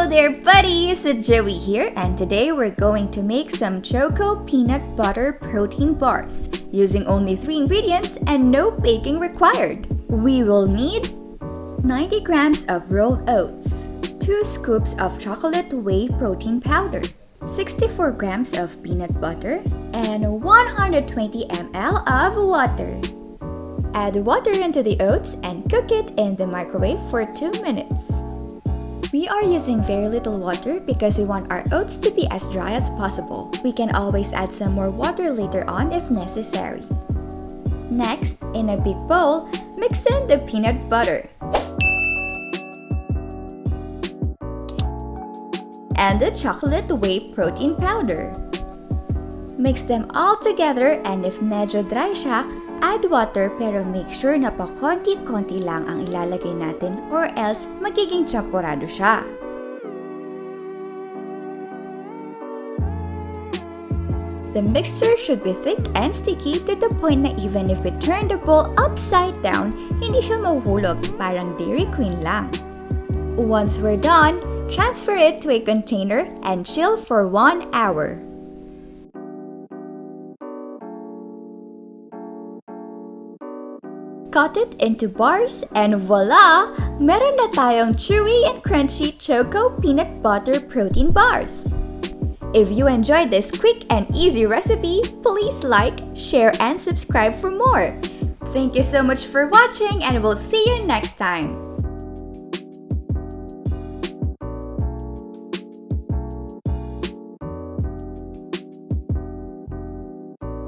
there, buddies! Joey here, and today we're going to make some Choco-Peanut Butter Protein Bars using only 3 ingredients and no baking required. We will need 90 grams of rolled oats, 2 scoops of chocolate whey protein powder, 64 grams of peanut butter, and 120 ml of water. Add water into the oats and cook it in the microwave for 2 minutes. We are using very little water because we want our oats to be as dry as possible. We can always add some more water later on if necessary. Next, in a big bowl, mix in the peanut butter and the chocolate whey protein powder. Mix them all together, and if medyo dry siya, add water pero make sure na pakonti-konti lang ang ilalagay natin or else magiging champorado siya. The mixture should be thick and sticky to the point na even if we turn the bowl upside down, hindi siya mahuhulog, parang Dairy Queen lang. Once we're done, transfer it to a container and chill for 1 hour. Cut it into bars, and voila! Meron na tayong chewy and crunchy Choco-Peanut Butter Protein Bars. If you enjoyed this quick and easy recipe, please like, share, and subscribe for more. Thank you so much for watching, and we'll see you next time.